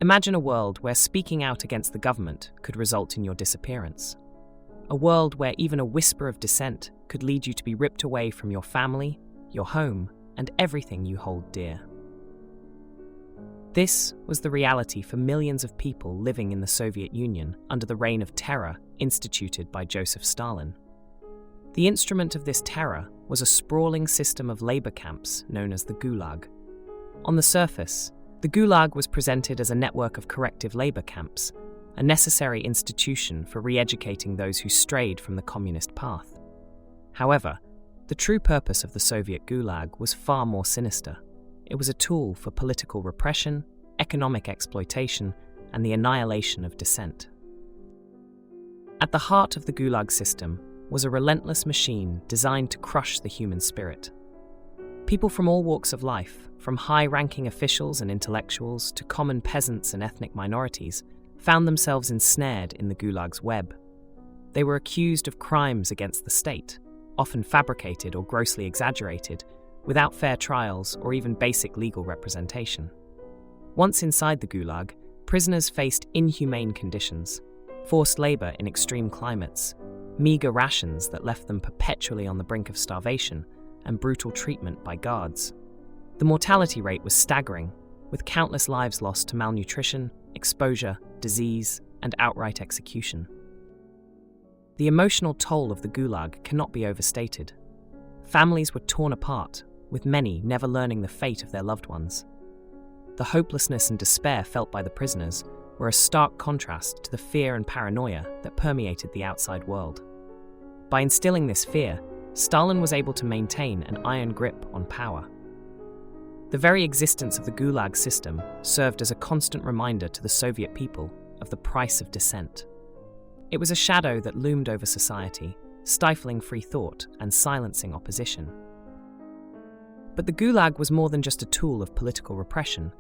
Imagine a world where speaking out against the government could result in your disappearance. A world where even a whisper of dissent could lead you to be ripped away from your family, your home, and everything you hold dear. This was the reality for millions of people living in the Soviet Union under the reign of terror instituted by Joseph Stalin. The instrument of this terror was a sprawling system of labor camps known as the Gulag. On the surface, the Gulag was presented as a network of corrective labor camps, a necessary institution for re-educating those who strayed from the communist path. However, the true purpose of the Soviet Gulag was far more sinister. It was a tool for political repression, economic exploitation, and the annihilation of dissent. At the heart of the Gulag system was a relentless machine designed to crush the human spirit. People from all walks of life, from high-ranking officials and intellectuals to common peasants and ethnic minorities, found themselves ensnared in the Gulag's web. They were accused of crimes against the state, often fabricated or grossly exaggerated, without fair trials or even basic legal representation. Once inside the Gulag, prisoners faced inhumane conditions, forced labor in extreme climates, meager rations that left them perpetually on the brink of starvation, and brutal treatment by guards. The mortality rate was staggering, with countless lives lost to malnutrition, exposure, disease, and outright execution. The emotional toll of the Gulag cannot be overstated. Families were torn apart, with many never learning the fate of their loved ones. The hopelessness and despair felt by the prisoners were a stark contrast to the fear and paranoia that permeated the outside world. By instilling this fear, Stalin was able to maintain an iron grip on power. The very existence of the Gulag system served as a constant reminder to the Soviet people of the price of dissent. It was a shadow that loomed over society, stifling free thought and silencing opposition. But the Gulag was more than just a tool of political repression.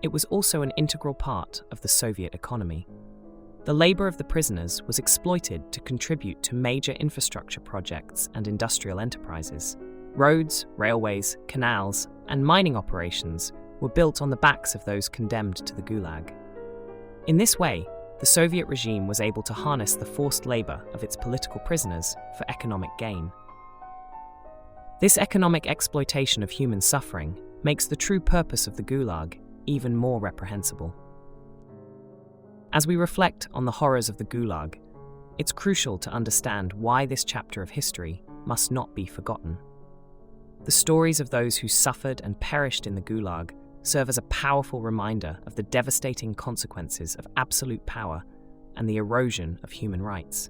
It was also an integral part of the Soviet economy. The labor of the prisoners was exploited to contribute to major infrastructure projects and industrial enterprises. Roads, railways, canals, and mining operations were built on the backs of those condemned to the Gulag. In this way, the Soviet regime was able to harness the forced labor of its political prisoners for economic gain. This economic exploitation of human suffering makes the true purpose of the Gulag even more reprehensible. As we reflect on the horrors of the Gulag, it's crucial to understand why this chapter of history must not be forgotten. The stories of those who suffered and perished in the Gulag serve as a powerful reminder of the devastating consequences of absolute power and the erosion of human rights.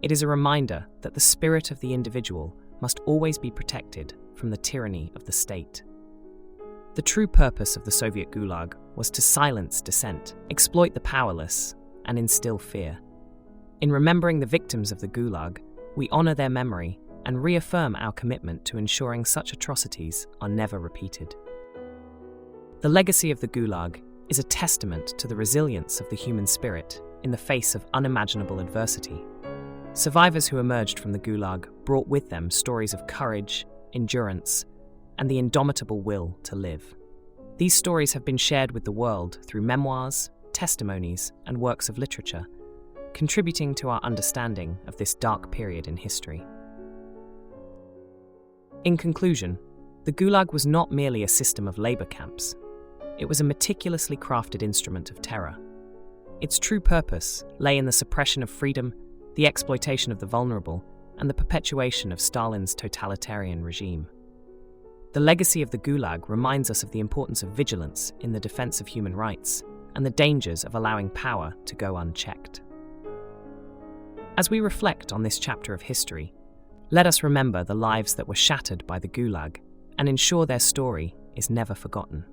It is a reminder that the spirit of the individual must always be protected from the tyranny of the state. The true purpose of the Soviet Gulag was to silence dissent, exploit the powerless, and instill fear. In remembering the victims of the Gulag, we honor their memory and reaffirm our commitment to ensuring such atrocities are never repeated. The legacy of the Gulag is a testament to the resilience of the human spirit in the face of unimaginable adversity. Survivors who emerged from the Gulag brought with them stories of courage, endurance, and the indomitable will to live. These stories have been shared with the world through memoirs, testimonies, and works of literature, contributing to our understanding of this dark period in history. In conclusion, the Gulag was not merely a system of labor camps. It was a meticulously crafted instrument of terror. Its true purpose lay in the suppression of freedom, the exploitation of the vulnerable, and the perpetuation of Stalin's totalitarian regime. The legacy of the Gulag reminds us of the importance of vigilance in the defense of human rights and the dangers of allowing power to go unchecked. As we reflect on this chapter of history, let us remember the lives that were shattered by the Gulag and ensure their story is never forgotten.